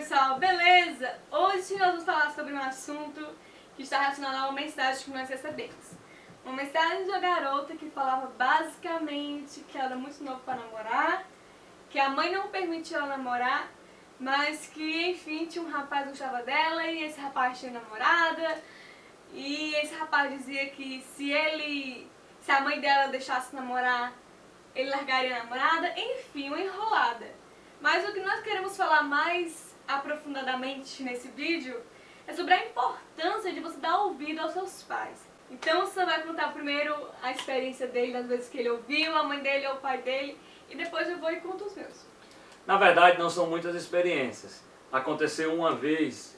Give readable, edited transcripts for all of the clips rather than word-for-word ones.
pessoal, beleza? Hoje nós vamos falar sobre um assunto que está relacionado a uma mensagem que nós recebemos. Uma mensagem de uma garota que falava basicamente que ela era muito nova para namorar, que a mãe não permitia ela namorar, mas que enfim tinha um rapaz que gostava dela e esse rapaz tinha namorada. E esse rapaz dizia que se a mãe dela deixasse namorar, ele largaria a namorada, enfim, uma enrolada. Mas o que nós queremos falar mais aprofundadamente nesse vídeo é sobre a importância de você dar ouvido aos seus pais. Então você vai contar primeiro a experiência dele, das vezes que ele ouviu, a mãe dele ou o pai dele, e depois eu vou e conto os meus. Na verdade, não são muitas experiências. Aconteceu uma vez,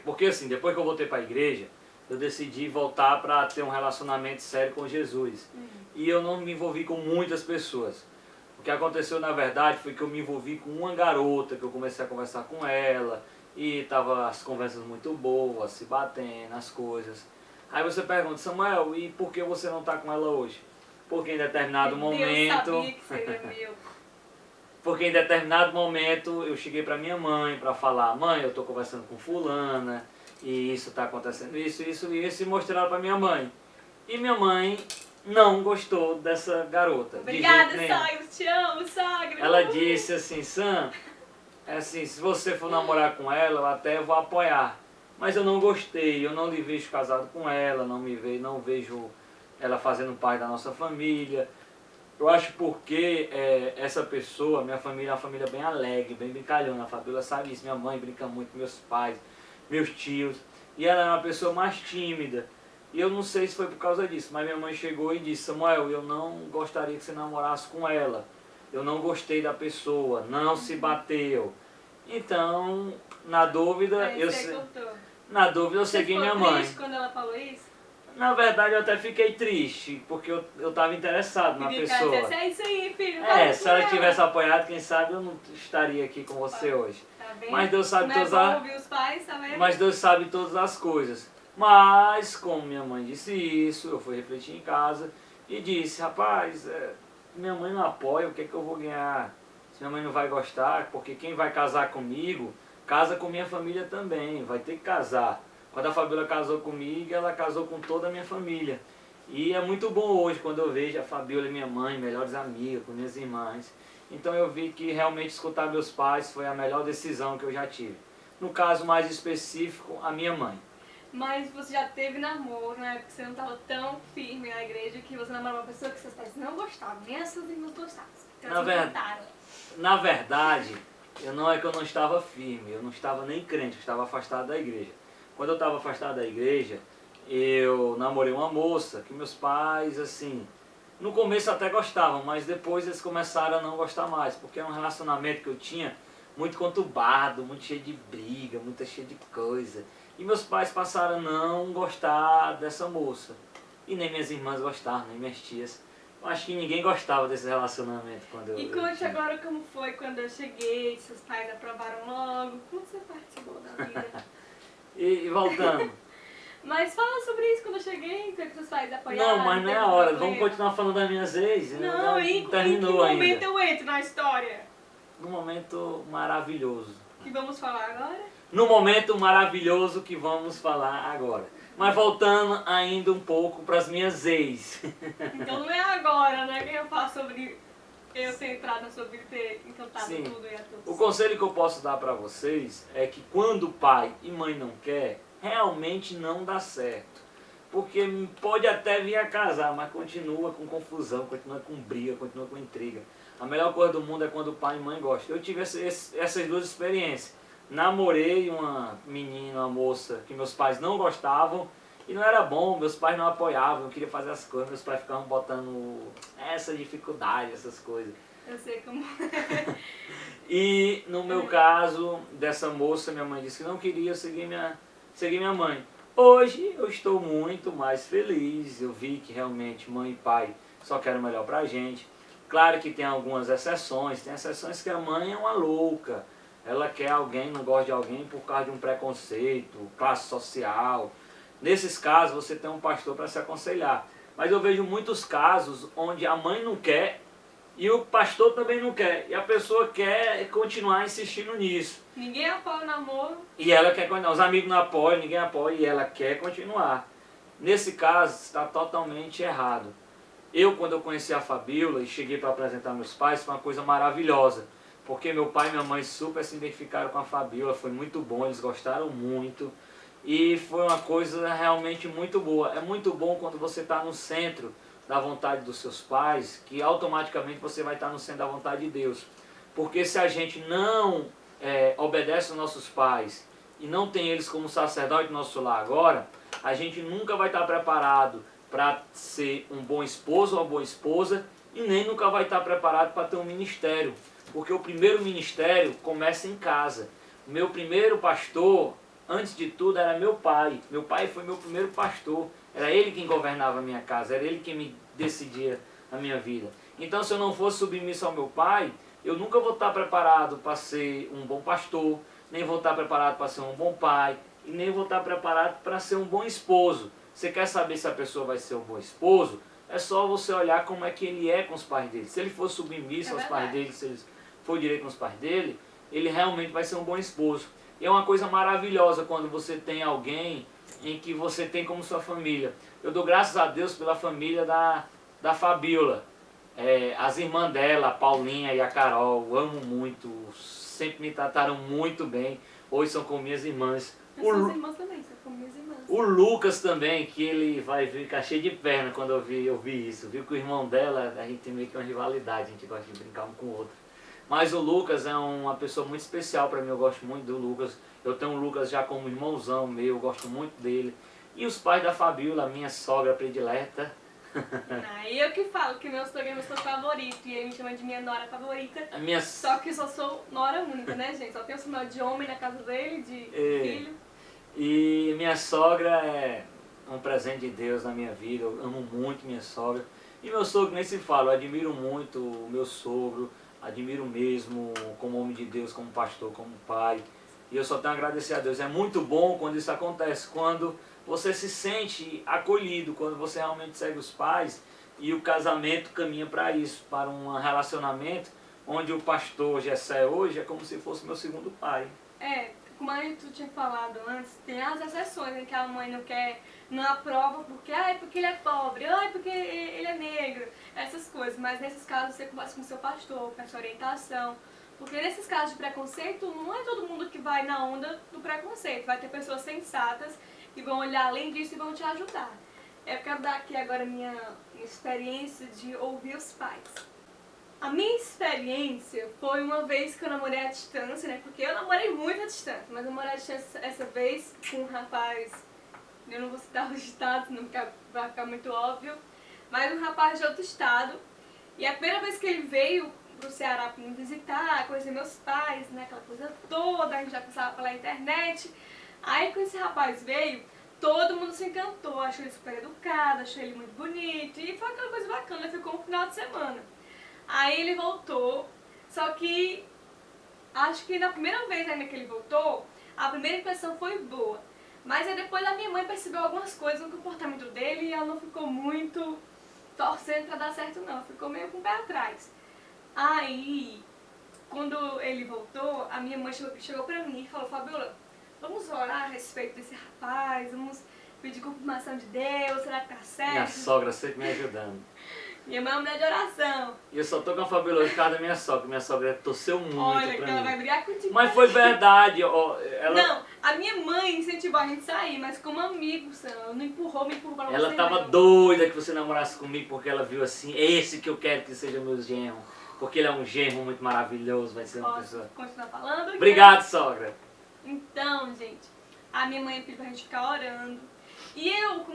porque assim, depois que eu voltei para a igreja, eu decidi voltar para ter um relacionamento sério com Jesus. E eu não me envolvi com muitas pessoas. O que aconteceu, na verdade, foi que eu me envolvi com uma garota, que eu comecei a conversar com ela, e tava as conversas muito boas, se batendo, as coisas. Aí você pergunta, Samuel, e por que você não está com ela hoje? Porque em determinado momento... Deus sabia que seria meu. Porque em determinado momento eu cheguei para minha mãe para falar, mãe, eu estou conversando com fulana, e isso está acontecendo, isso, e mostraram para minha mãe. E minha mãe não gostou dessa garota. Obrigada, sogra, te amo, sogra. Ela disse assim, Sam, assim, se você for namorar com ela, eu até vou apoiar. Mas eu não gostei, eu não lhe vejo casado com ela, não vejo ela fazendo parte da nossa família. Eu acho porque essa pessoa, minha família é uma família bem alegre, bem brincalhona. A Fabiola sabe isso, minha mãe brinca muito com meus pais, meus tios. E ela é uma pessoa mais tímida. E eu não sei se foi por causa disso, mas minha mãe chegou e disse, Samuel, eu não gostaria que você namorasse com ela. Eu não gostei da pessoa, não se bateu. Então, na dúvida, eu segui minha mãe. Triste quando ela falou isso? Na verdade, eu até fiquei triste, porque eu estava interessado na pessoa. É isso aí, filho. Se ela tivesse apoiado, quem sabe eu não estaria aqui com você hoje. Tá vendo? Mas Deus sabe Mas Deus sabe todas as coisas. Mas, como minha mãe disse isso, eu fui refletir em casa e disse, rapaz, minha mãe não apoia, o que é que eu vou ganhar? Se minha mãe não vai gostar, porque quem vai casar comigo, casa com minha família também, vai ter que casar. Quando a Fabiola casou comigo, ela casou com toda a minha família. E é muito bom hoje quando eu vejo a Fabiola e minha mãe, melhores amigas, com minhas irmãs. Então eu vi que realmente escutar meus pais foi a melhor decisão que eu já tive. No caso mais específico, a minha mãe. Mas você já teve namoro, né? Porque você não estava tão firme na igreja que você namorou uma pessoa que seus pais não gostavam, nem as suas irmãs gostavam. Na verdade, não é que eu não estava firme, eu não estava nem crente, eu estava afastado da igreja. Quando eu estava afastado da igreja, eu namorei uma moça que meus pais, assim, no começo até gostavam, mas depois eles começaram a não gostar mais, porque era um relacionamento que eu tinha muito conturbado, muito cheio de briga, muito cheio de coisa. E meus pais passaram a não gostar dessa moça. E nem minhas irmãs gostavam, nem minhas tias. Eu acho que ninguém gostava desse relacionamento quando eu... E conte agora como foi quando eu cheguei, seus pais aprovaram logo, como você participou da vida? E voltando. Mas fala sobre isso quando eu cheguei, que seus pais apoiaram. Não, mas não é a hora, vamos continuar falando das minhas ex. Não, em que momento eu entro na história? No momento maravilhoso. Que vamos falar agora? No momento maravilhoso que vamos falar agora. Mas voltando ainda um pouco para as minhas ex. Então não é agora, né, que eu falo sobre eu ter entrado na sua vida e ter encantado Sim. tudo e a todos. O conselho que eu posso dar para vocês é que quando pai e mãe não quer, realmente não dá certo. Porque pode até vir a casar, mas continua com confusão, continua com briga, continua com intriga. A melhor coisa do mundo é quando pai e mãe gostam. Eu tive essas duas experiências. Namorei uma menina, uma moça que meus pais não gostavam e não era bom, meus pais não apoiavam, não queriam fazer as coisas, meus pais ficavam botando essa dificuldade, essas coisas. Eu sei como. E no meu caso, dessa moça, minha mãe disse que não queria seguir minha mãe. Hoje eu estou muito mais feliz, eu vi que realmente mãe e pai só querem o melhor pra gente. Claro que tem algumas exceções, tem exceções que a mãe é uma louca. Ela quer alguém, não gosta de alguém por causa de um preconceito, classe social. Nesses casos você tem um pastor para se aconselhar. Mas eu vejo muitos casos onde a mãe não quer E o pastor também não quer. E a pessoa quer continuar insistindo nisso. Ninguém apoia o namoro. E ela quer continuar. Os amigos não apoiam, ninguém apoia e ela quer continuar. Nesse caso, está totalmente errado. Quando eu conheci a Fabíola e cheguei para apresentar meus pais, foi uma coisa maravilhosa. Porque meu pai e minha mãe super se identificaram com a Fabíola, foi muito bom, eles gostaram muito. E foi uma coisa realmente muito boa. É muito bom quando você está no centro da vontade dos seus pais, que automaticamente você vai estar no centro da vontade de Deus. Porque se a gente não obedece aos nossos pais e não tem eles como sacerdote do nosso lar agora, a gente nunca vai estar preparado para ser um bom esposo ou uma boa esposa e nem nunca vai estar preparado para ter um ministério. Porque o primeiro ministério começa em casa. O meu primeiro pastor, antes de tudo, era meu pai. Meu pai foi meu primeiro pastor. Era ele quem governava a minha casa, era ele quem me decidia a minha vida. Então, se eu não fosse submisso ao meu pai, eu nunca vou estar preparado para ser um bom pastor, nem vou estar preparado para ser um bom pai, e nem vou estar preparado para ser um bom esposo. Você quer saber se a pessoa vai ser um bom esposo? É só você olhar como é que ele é com os pais dele. Se ele for submisso aos pais dele, se ele for direito com os pais dele, ele realmente vai ser um bom esposo. E é uma coisa maravilhosa quando você tem alguém em que você tem como sua família. Eu dou graças a Deus pela família da Fabíola. As irmãs dela, a Paulinha e a Carol, eu amo muito, sempre me trataram muito bem. Hoje são como minhas irmãs. Suas irmãs também, são como minhas irmãs. O Lucas também, que ele vai ficar cheio de perna quando eu vi isso. Viu que o irmão dela, a gente tem meio que uma rivalidade, a gente gosta de brincar um com o outro. Mas o Lucas é uma pessoa muito especial para mim, eu gosto muito do Lucas. Eu tenho o Lucas já como irmãozão meu, eu gosto muito dele. E os pais da Fabíola, minha sogra predileta. E eu que falo que meu sogro é meu sogro favorito e ele me chama de minha nora favorita. Só que só sou nora única, né, gente? Só tenho o sinal de homem na casa dele, de filho. E minha sogra é um presente de Deus na minha vida, eu amo muito minha sogra. E meu sogro nem se fala, eu admiro muito o meu sogro, admiro mesmo como homem de Deus, como pastor, como pai. E eu só tenho a agradecer a Deus. É muito bom quando isso acontece, quando você se sente acolhido, quando você realmente segue os pais e o casamento caminha para isso, para um relacionamento onde o pastor Gessé hoje é como se fosse meu segundo pai. Como tu tinha falado antes, tem as exceções em que a mãe não aprova porque ele é pobre, porque ele é negro, essas coisas. Mas nesses casos você conversa com o seu pastor, peça orientação. Porque nesses casos de preconceito, não é todo mundo que vai na onda do preconceito. Vai ter pessoas sensatas que vão olhar além disso e vão te ajudar. Eu quero dar aqui agora minha experiência de ouvir os pais. A minha experiência foi uma vez que eu namorei à distância, né? Porque eu namorei muito à distância, mas eu namorei à distância essa vez com um rapaz, eu não vou citar os estados, não vai ficar muito óbvio, mas um rapaz de outro estado. E a primeira vez que ele veio pro Ceará para me visitar, conhecer meus pais, né? Aquela coisa toda, a gente já pensava pela internet. Aí quando esse rapaz veio, todo mundo se encantou, achou ele super educado, achou ele muito bonito, e foi aquela coisa bacana, ficou um final de semana. Aí ele voltou, só que acho que na primeira vez ainda que ele voltou, a primeira impressão foi boa. Mas aí depois a minha mãe percebeu algumas coisas no comportamento dele e ela não ficou muito torcendo pra dar certo não, ficou meio com o pé atrás. Aí, quando ele voltou, a minha mãe chegou pra mim e falou: Fabíola, vamos orar a respeito desse rapaz, vamos pedir confirmação de Deus, será que tá certo? Minha sogra sempre me ajudando. Minha mãe é mulher de oração. E eu só tô com a Fabíola hoje por causa da minha sogra. Minha sogra torceu muito Olha, pra que ela mim. vai brigar contigo. Mas foi verdade. Não, a minha mãe incentivou a gente a sair, mas como amigo, ela não me empurrou pra você. Ela tava doida que você namorasse comigo porque ela viu assim, esse que eu quero que seja meu genro. Porque ele é um genro muito maravilhoso, vai ser uma pessoa... continuar falando? Obrigado, sogra. Então, gente, a minha mãe pediu pra gente ficar orando. E eu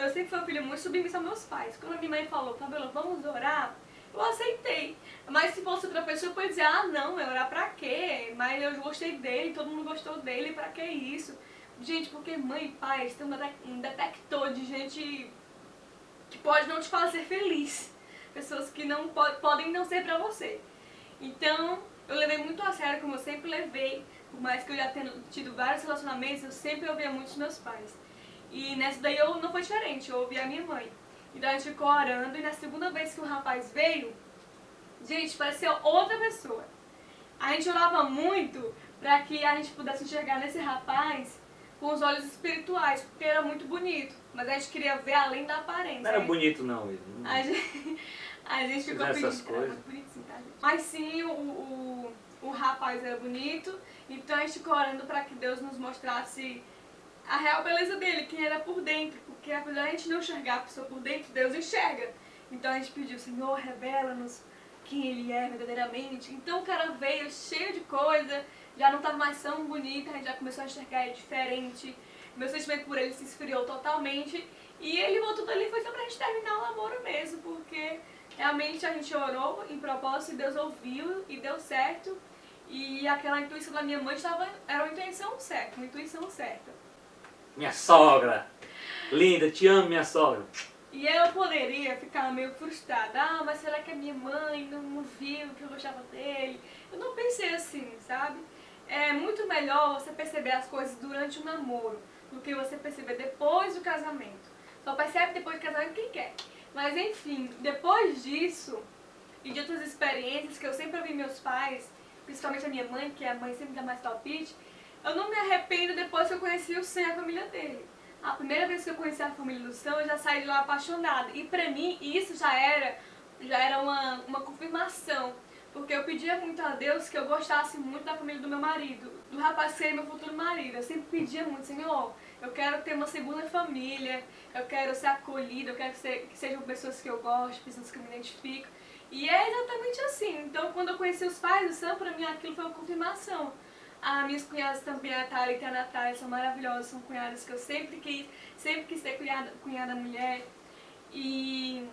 sempre fui uma filha muito submissa aos meus pais. Quando a minha mãe falou: Fabíola, vamos orar, eu aceitei. Mas se fosse outra pessoa, eu podia dizer: ah, não, é orar pra quê? Mas eu gostei dele, todo mundo gostou dele, pra que isso? Gente, porque mãe e pai, eles têm um detector de gente que pode não te fazer feliz. Pessoas que não podem não ser pra você. Então, eu levei muito a sério, como eu sempre levei. Por mais que eu já tenha tido vários relacionamentos, eu sempre ouvia muito os meus pais. E nessa daí eu não foi diferente, eu ouvi a minha mãe. Então a gente ficou orando e na segunda vez que o rapaz veio, Gente, parecia outra pessoa. A gente orava muito para que a gente pudesse enxergar nesse rapaz com os olhos espirituais, porque era muito bonito. Mas a gente queria ver além da aparência. Não era bonito não, ele. A gente ficou essas pedindo. coisas. Era muito bonito, sim, tá, gente? Mas sim, o rapaz era bonito, então a gente ficou orando para que Deus nos mostrasse a real beleza dele, quem era por dentro, porque apesar de a gente não enxergar a pessoa por dentro, Deus enxerga. Então a gente pediu, Senhor, revela-nos quem ele é verdadeiramente. Então o cara veio cheio de coisa, já não estava mais tão bonito, a gente já começou a enxergar ele diferente. Meu sentimento por ele se esfriou totalmente e ele voltou dali, foi só pra gente terminar o namoro mesmo, porque realmente a gente orou em propósito e Deus ouviu e deu certo. E aquela intuição da minha mãe era uma intuição certa. Minha sogra! Linda, te amo, minha sogra. E eu poderia ficar meio frustrada. Ah, mas será que a minha mãe não viu que eu gostava dele? Eu não pensei assim, sabe? É muito melhor você perceber as coisas durante o namoro do que você perceber depois do casamento. Só percebe depois do casamento quem quer. Mas enfim, depois disso e de outras experiências que eu sempre ouvi meus pais, principalmente a minha mãe, que a mãe sempre dá mais palpite, eu não me arrependo depois que eu conheci o Sam e a família dele. A primeira vez que eu conheci a família do Sam, eu já saí de lá apaixonada. E pra mim, isso já era uma confirmação. Porque eu pedia muito a Deus que eu gostasse muito da família do meu marido, do rapaz que seria meu futuro marido. Eu sempre pedia muito, Senhor, eu quero ter uma segunda família, eu quero ser acolhida, eu quero que sejam pessoas que eu gosto, pessoas que eu me identifico. E é exatamente assim. Então, quando eu conheci os pais do Sam, pra mim aquilo foi uma confirmação. As minhas cunhadas também, a Thalia e a Natália, são maravilhosas, são cunhadas que eu sempre quis ser cunhada mulher. E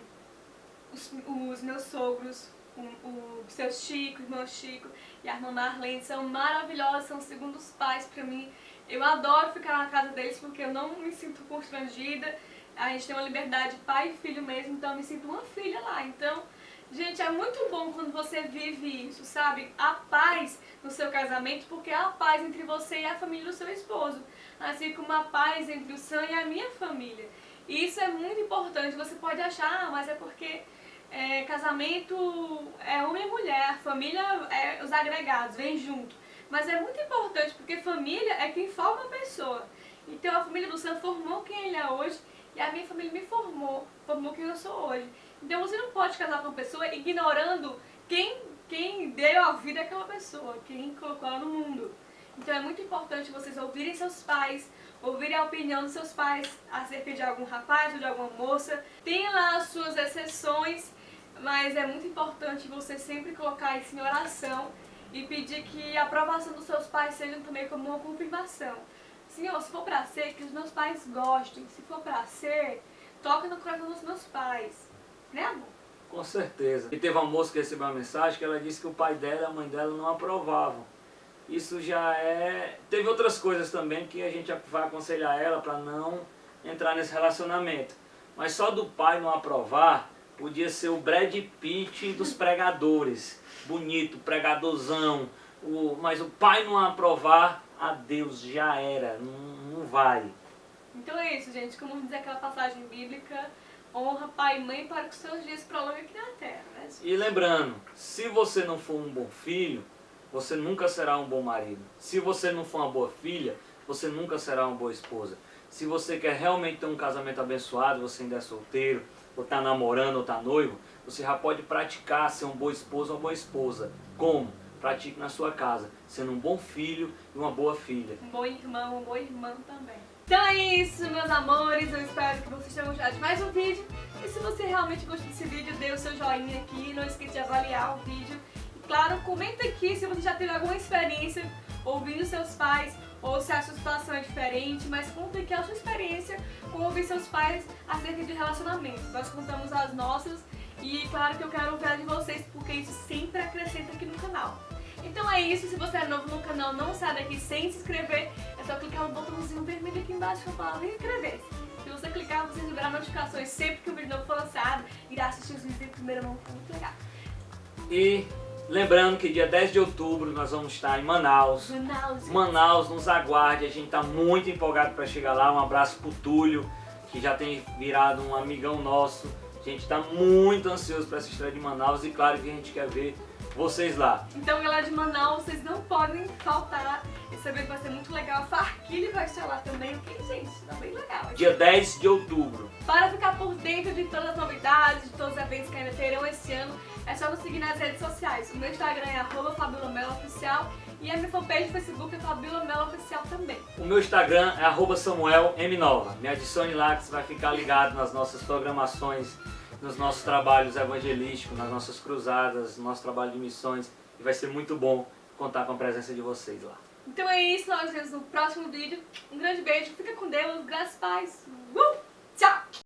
os meus sogros, o seu Chico, o irmão Chico e a irmã Marlene são maravilhosos, são segundos pais pra mim. Eu adoro ficar na casa deles porque eu não me sinto constrangida. A gente tem uma liberdade pai e filho mesmo, então eu me sinto uma filha lá. Então, gente, é muito bom quando você vive isso, sabe? A paz no seu casamento, porque há paz entre você e a família do seu esposo. Assim como a paz entre o Sam e a minha família. E isso é muito importante. Você pode achar, mas é porque casamento é homem e mulher, a família é os agregados, vem junto. Mas é muito importante, porque família é quem forma a pessoa. Então a família do Sam formou quem ele é hoje e a minha família me formou quem eu sou hoje. Então você não pode casar com uma pessoa ignorando quem deu a vida àquela pessoa, quem colocou ela no mundo. Então é muito importante vocês ouvirem seus pais, ouvirem a opinião dos seus pais acerca de algum rapaz ou de alguma moça. Tem lá as suas exceções, mas é muito importante você sempre colocar isso em oração e pedir que a aprovação dos seus pais seja também como uma confirmação. Senhor, se for pra ser, que os meus pais gostem. Se for pra ser, toca no coração dos meus pais. Né, amor? Com certeza. E teve uma moça que recebeu uma mensagem que ela disse que o pai dela e a mãe dela não aprovavam. Isso já é... Teve outras coisas também que a gente vai aconselhar ela para não entrar nesse relacionamento. Mas só do pai não aprovar, podia ser o Brad Pitt dos pregadores. Bonito, pregadorzão. Mas o pai não aprovar, adeus, já era, não vai. Então é isso, gente. Como diz aquela passagem bíblica, honra pai e mãe para que os seus dias prolonguem aqui na terra, né? E lembrando, se você não for um bom filho, você nunca será um bom marido. Se você não for uma boa filha, você nunca será uma boa esposa. Se você quer realmente ter um casamento abençoado, você ainda é solteiro, ou está namorando, ou está noivo, você já pode praticar ser um bom esposo ou uma boa esposa. Como? Pratique na sua casa, sendo um bom filho e uma boa filha. Um bom irmão, uma boa irmã também. Então é isso, meus amores. Eu espero que vocês tenham gostado de mais um vídeo. E se você realmente gostou desse vídeo, dê o seu joinha aqui. Não esqueça de avaliar o vídeo. E claro, comenta aqui se você já teve alguma experiência ouvindo seus pais ou se a sua situação é diferente. Mas conta aqui a sua experiência com ouvir seus pais acerca de relacionamento. Nós contamos as nossas e claro que eu quero ouvir a de vocês porque isso sempre acrescenta aqui no canal. Então é isso, se você é novo no canal, não sai daqui sem se inscrever. É só clicar no botãozinho vermelho aqui embaixo com a palavra inscrever-se. Se você clicar, você receberá notificações sempre que o vídeo novo for lançado. Irá assistir os vídeos em primeira mão, muito legal. E lembrando que dia 10 de outubro nós vamos estar em Manaus. Manaus, nos aguarde, a gente está muito empolgado para chegar lá. Um abraço pro Túlio, que já tem virado um amigão nosso. A gente está muito ansioso para essa estreia de Manaus e claro que a gente quer ver vocês lá. Então, galera de Manaus, vocês não podem faltar. Esse evento vai ser muito legal. A Farquille vai estar lá também. Ok, gente? Tá bem legal. Dia 10 de outubro. Para ficar por dentro de todas as novidades, de todos os eventos que ainda terão esse ano, é só nos seguir nas redes sociais. O meu Instagram é @FabiolaMeloOficial e a minha fanpage no Facebook é Fabiola Melo Oficial também. O meu Instagram é @SamuelMNova. Me adicione lá que você vai ficar ligado nas nossas programações, nos nossos trabalhos evangelísticos, nas nossas cruzadas, no nosso trabalho de missões. E vai ser muito bom contar com a presença de vocês lá. Então é isso, nós vemos no próximo vídeo. Um grande beijo, fica com Deus, graças e paz.